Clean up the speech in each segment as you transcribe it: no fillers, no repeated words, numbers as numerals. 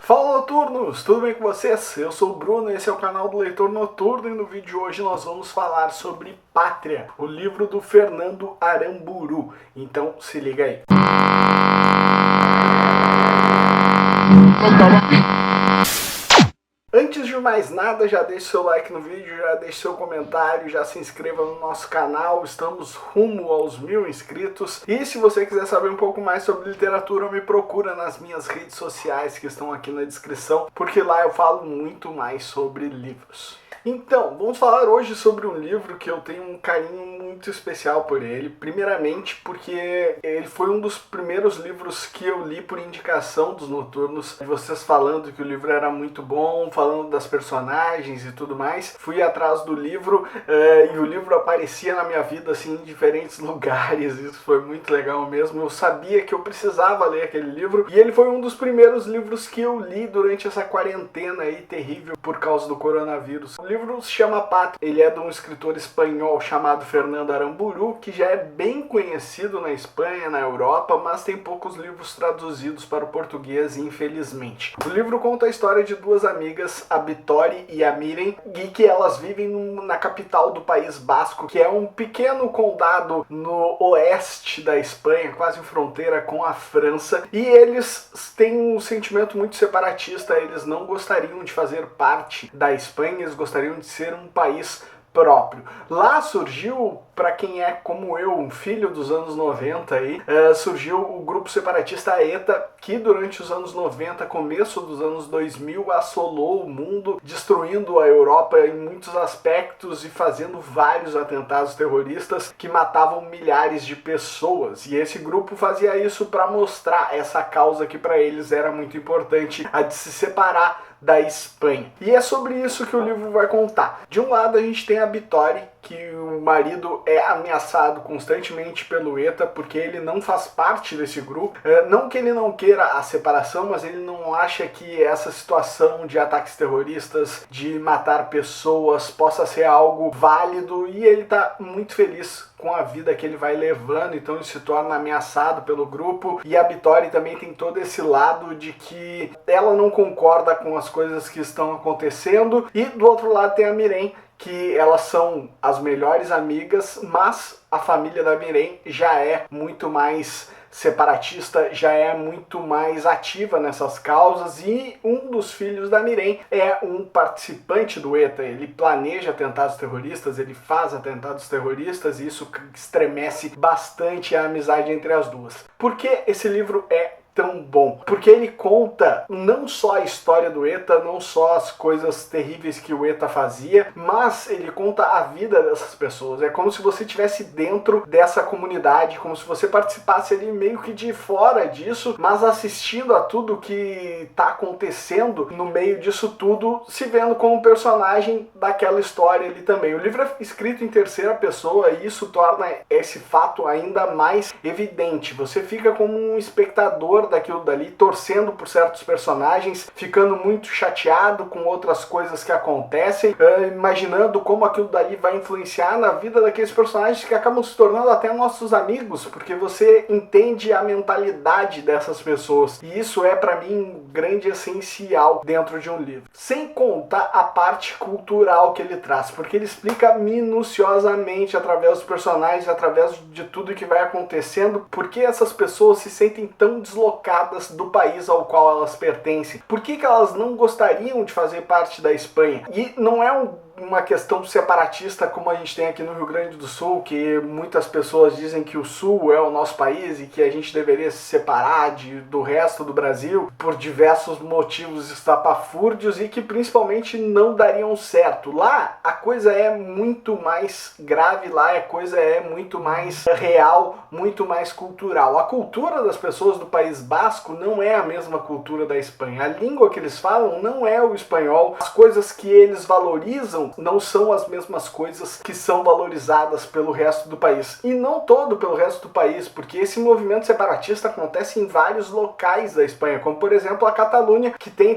Fala, noturnos! Tudo bem com vocês? Eu sou o Bruno, esse é o canal do Leitor Noturno e no vídeo de hoje nós vamos falar sobre Pátria, o livro do Fernando Aramburu. Então se liga aí. Antes de mais nada, já deixe seu like no vídeo, já deixe seu comentário, já se inscreva no nosso canal, estamos rumo aos 1000 inscritos. E se você quiser saber um pouco mais sobre literatura, me procura nas minhas redes sociais que estão aqui na descrição, porque lá eu falo muito mais sobre livros. Então, vamos falar hoje sobre um livro que eu tenho um carinho muito especial por ele. Primeiramente porque ele foi um dos primeiros livros que eu li por indicação dos noturnos. Vocês falando que o livro era muito bom, falando das personagens e tudo mais. Fui atrás do livro e o livro aparecia na minha vida assim, em diferentes lugares. Isso foi muito legal mesmo. Eu sabia que eu precisava ler aquele livro. E ele foi um dos primeiros livros que eu li durante essa quarentena aí terrível por causa do coronavírus. O livro se chama Pátria, ele é de um escritor espanhol chamado Fernando Aramburu, que já é bem conhecido na Espanha, na Europa, mas tem poucos livros traduzidos para o português, infelizmente. O livro conta a história de duas amigas, a Bitori e a Miren, e que elas vivem na capital do País Basco, que é um pequeno condado no oeste da Espanha, quase em fronteira com a França, e eles têm um sentimento muito separatista, eles não gostariam de fazer parte da Espanha, eles gostariam de ser um país próprio. Lá surgiu, para quem é como eu, um filho dos anos 90 aí, surgiu o grupo separatista ETA, que durante os anos 90, começo dos anos 2000, assolou o mundo, destruindo a Europa em muitos aspectos e fazendo vários atentados terroristas que matavam milhares de pessoas. E esse grupo fazia isso para mostrar essa causa que para eles era muito importante, a de se separar da Espanha. E é sobre isso que o livro vai contar. De um lado a gente tem a Bitori, que o marido é ameaçado constantemente pelo ETA porque ele não faz parte desse grupo. Não que ele não queira a separação, mas ele não acha que essa situação de ataques terroristas, de matar pessoas, possa ser algo válido, e ele tá muito feliz com a vida que ele vai levando, então ele se torna ameaçado pelo grupo. E a Bitori também tem todo esse lado de que ela não concorda com as coisas que estão acontecendo, e do outro lado tem a Miren, que elas são as melhores amigas, mas a família da Miren já é muito mais separatista, já é muito mais ativa nessas causas, e um dos filhos da Miren é um participante do ETA. Ele planeja atentados terroristas, ele faz atentados terroristas, e isso estremece bastante a amizade entre as duas. Por que esse livro é tão bom? Porque ele conta não só a história do ETA, não só as coisas terríveis que o ETA fazia, mas ele conta a vida dessas pessoas. É como se você estivesse dentro dessa comunidade, como se você participasse ali meio que de fora disso, mas assistindo a tudo que tá acontecendo no meio disso tudo, se vendo como personagem daquela história ali também. O livro é escrito em terceira pessoa e isso torna esse fato ainda mais evidente. Você fica como um espectador daquilo dali, torcendo por certos personagens, ficando muito chateado com outras coisas que acontecem, imaginando como aquilo dali vai influenciar na vida daqueles personagens que acabam se tornando até nossos amigos, porque você entende a mentalidade dessas pessoas, e isso é para mim um grande essencial dentro de um livro. Sem contar a parte cultural que ele traz, porque ele explica minuciosamente através dos personagens, através de tudo que vai acontecendo, porque essas pessoas se sentem tão deslocadas do país ao qual elas pertencem. Por que elas não gostariam de fazer parte da Espanha? E não é uma questão separatista como a gente tem aqui no Rio Grande do Sul, que muitas pessoas dizem que o Sul é o nosso país e que a gente deveria se separar do resto do Brasil por diversos motivos estapafúrdios e que principalmente não dariam certo. Lá a coisa é muito mais grave, lá a coisa é muito mais real, muito mais cultural. A cultura das pessoas do País Basco não é a mesma cultura da Espanha. A língua que eles falam não é o espanhol. As coisas que eles valorizam população. Não são as mesmas coisas que são valorizadas pelo resto do país. E não todo pelo resto do país, porque esse movimento separatista acontece em vários locais da Espanha, como por exemplo a Catalunha, que tem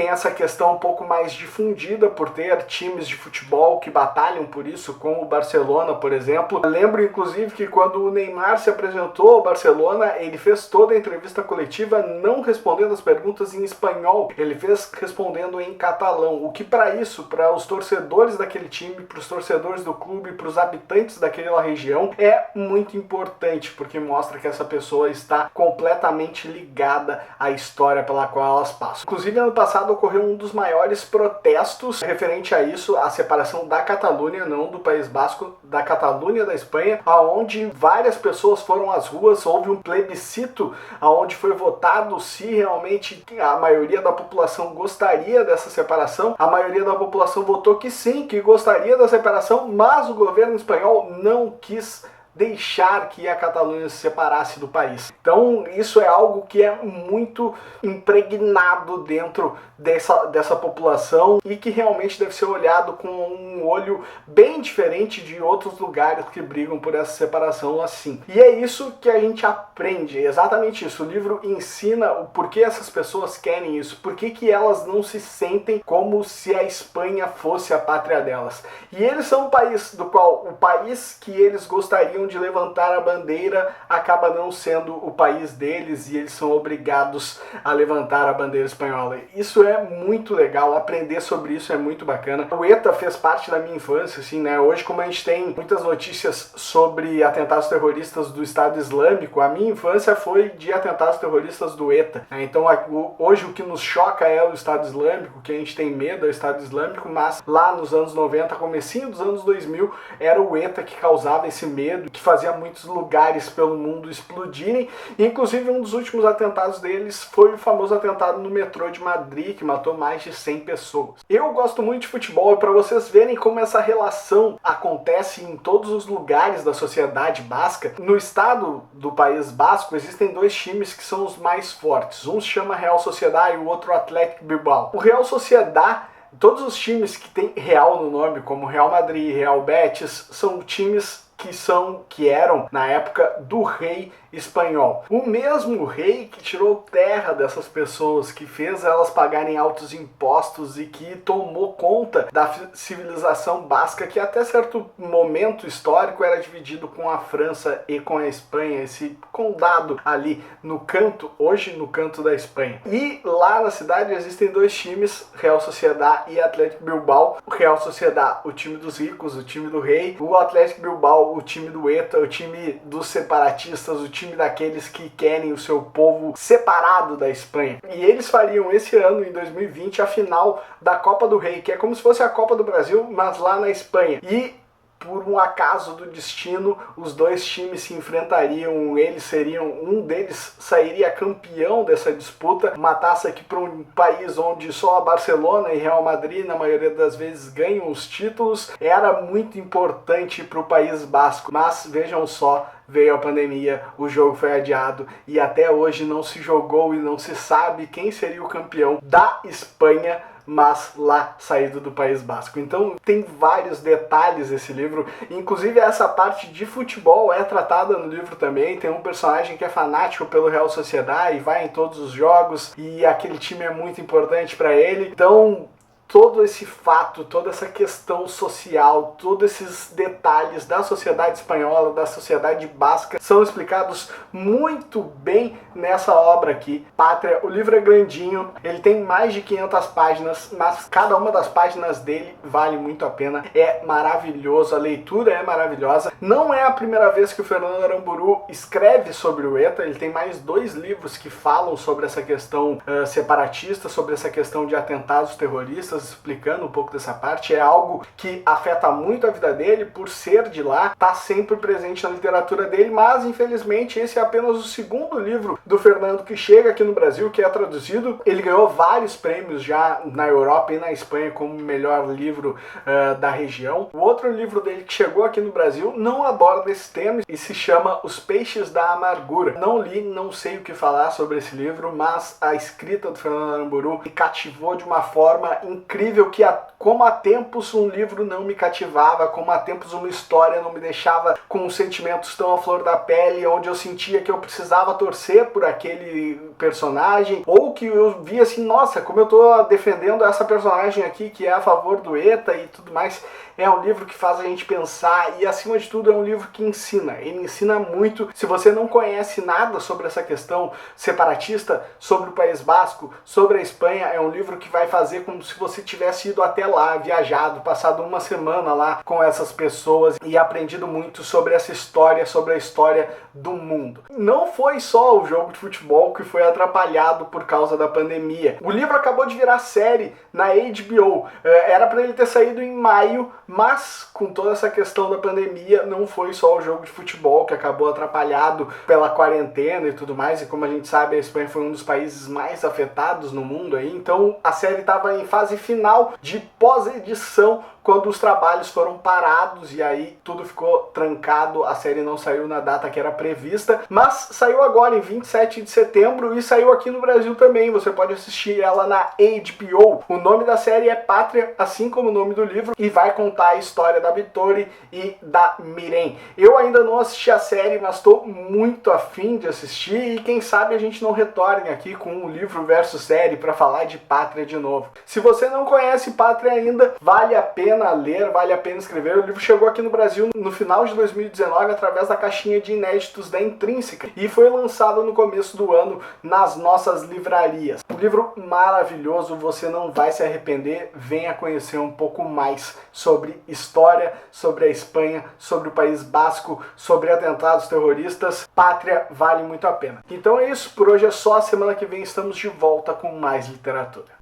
essa questão um pouco mais difundida por ter times de futebol que batalham por isso, como o Barcelona, por exemplo. Eu lembro inclusive que quando o Neymar se apresentou ao Barcelona, ele fez toda a entrevista coletiva não respondendo as perguntas em espanhol, ele fez respondendo em catalão, o que para os torcedores daquele time, para os torcedores do clube, para os habitantes daquela região, é muito importante, porque mostra que essa pessoa está completamente ligada à história pela qual elas passam. Inclusive, ano passado ocorreu um dos maiores protestos referente a isso, a separação da Catalunha, não do País Basco, da Catalunha da Espanha, aonde várias pessoas foram às ruas, houve um plebiscito aonde foi votado se realmente a maioria da população gostaria dessa separação. A maioria da população votou que sim, que gostaria da separação, mas o governo espanhol não quis deixar que a Catalunha se separasse do país. Então isso é algo que é muito impregnado dentro dessa população e que realmente deve ser olhado com um olho bem diferente de outros lugares que brigam por essa separação assim. E é isso que a gente aprende, exatamente isso. O livro ensina o porquê essas pessoas querem isso, por que elas não se sentem como se a Espanha fosse a pátria delas. E eles são um país do qual o país que eles gostariam de levantar a bandeira acaba não sendo o país deles e eles são obrigados a levantar a bandeira espanhola. Isso é muito legal, aprender sobre isso é muito bacana. O ETA fez parte da minha infância, assim, né? Hoje, como a gente tem muitas notícias sobre atentados terroristas do Estado Islâmico, a minha infância foi de atentados terroristas do ETA, né? Então, hoje o que nos choca é o Estado Islâmico, o que a gente tem medo é o Estado Islâmico, mas lá nos anos 90, comecinho dos anos 2000, era o ETA que causava esse medo, que fazia muitos lugares pelo mundo explodirem. Inclusive, um dos últimos atentados deles foi o famoso atentado no metrô de Madrid, que matou mais de 100 pessoas. Eu gosto muito de futebol e para vocês verem como essa relação acontece em todos os lugares da sociedade basca, no estado do País Basco existem dois times que são os mais fortes. Um se chama Real Sociedad e o outro Athletic Bilbao. O Real Sociedad, todos os times que tem Real no nome, como Real Madrid, Real Betis, são times que eram na época do rei espanhol. O mesmo rei que tirou terra dessas pessoas, que fez elas pagarem altos impostos e que tomou conta da civilização basca, que até certo momento histórico era dividido com a França e com a Espanha, esse condado ali no canto, hoje no canto da Espanha. E lá na cidade existem dois times, Real Sociedad e Athletic Bilbao. O Real Sociedad, o time dos ricos, o time do rei. O Athletic Bilbao, o time do ETA, o time dos separatistas, o time daqueles que querem o seu povo separado da Espanha. E eles fariam esse ano, em 2020, a final da Copa do Rei, que é como se fosse a Copa do Brasil, mas lá na Espanha. E por um acaso do destino, os dois times se enfrentariam, um deles sairia campeão dessa disputa, uma taça aqui para um país onde só a Barcelona e Real Madrid, na maioria das vezes, ganham os títulos. Era muito importante para o País Basco, mas vejam só, veio a pandemia, o jogo foi adiado e até hoje não se jogou e não se sabe quem seria o campeão da Espanha, mas lá saído do País Basco. Então tem vários detalhes esse livro, inclusive essa parte de futebol é tratada no livro também. Tem um personagem que é fanático pelo Real Sociedad e vai em todos os jogos e aquele time é muito importante para ele. Então todo esse fato, toda essa questão social, todos esses detalhes da sociedade espanhola, da sociedade basca, são explicados muito bem nessa obra aqui, Pátria. O livro é grandinho, ele tem mais de 500 páginas, mas cada uma das páginas dele vale muito a pena. É maravilhoso, a leitura é maravilhosa. Não é a primeira vez que o Fernando Aramburu escreve sobre o ETA, ele tem mais 2 livros que falam sobre essa questão separatista, sobre essa questão de atentados terroristas, explicando um pouco dessa parte. É algo que afeta muito a vida dele, por ser de lá, tá sempre presente na literatura dele, mas infelizmente esse é apenas o segundo livro do Fernando que chega aqui no Brasil, que é traduzido. Ele ganhou vários prêmios já na Europa e na Espanha como melhor livro da região. O outro livro dele que chegou aqui no Brasil não aborda esse tema e se chama Os Peixes da Amargura. Não li, não sei o que falar sobre esse livro, mas a escrita do Fernando Aramburu me cativou de uma forma incrível. incrível que como há tempos um livro não me cativava, como há tempos uma história não me deixava com os sentimentos tão à flor da pele, onde eu sentia que eu precisava torcer por aquele personagem, ou que eu via assim, nossa, como eu tô defendendo essa personagem aqui que é a favor do ETA e tudo mais. É um livro que faz a gente pensar e, acima de tudo, é um livro que ensina. Ele ensina muito. Se você não conhece nada sobre essa questão separatista, sobre o País Basco, sobre a Espanha, é um livro que vai fazer como se você tivesse ido até lá, viajado, passado uma semana lá com essas pessoas e aprendido muito sobre essa história, sobre a história do mundo. Não foi só o jogo de futebol que foi atrapalhado por causa da pandemia. O livro acabou de virar série na HBO. Era para ele ter saído em maio, mas com toda essa questão da pandemia, não foi só o jogo de futebol que acabou atrapalhado pela quarentena e tudo mais, e como a gente sabe, a Espanha foi um dos países mais afetados no mundo aí, então a série estava em fase final de pós-edição, quando os trabalhos foram parados e aí tudo ficou trancado, a série não saiu na data que era prevista, mas saiu agora em 27 de setembro e saiu aqui no Brasil também, você pode assistir ela na HBO. O nome da série é Pátria, assim como o nome do livro, e vai contar a história da Vittory e da Miren. Eu ainda não assisti a série, mas estou muito afim de assistir e quem sabe a gente não retorne aqui com um livro versus série para falar de Pátria de novo. Se você não conhece Pátria ainda, vale a pena ler, vale a pena escrever. O livro chegou aqui no Brasil no final de 2019 através da caixinha de inéditos da Intrínseca e foi lançado no começo do ano nas nossas livrarias. Um livro maravilhoso, você não vai se arrepender. Venha conhecer um pouco mais sobre história, sobre a Espanha, sobre o País Basco, sobre atentados terroristas. Pátria vale muito a pena. Então é isso, por hoje é só. Semana que vem estamos de volta com mais literatura.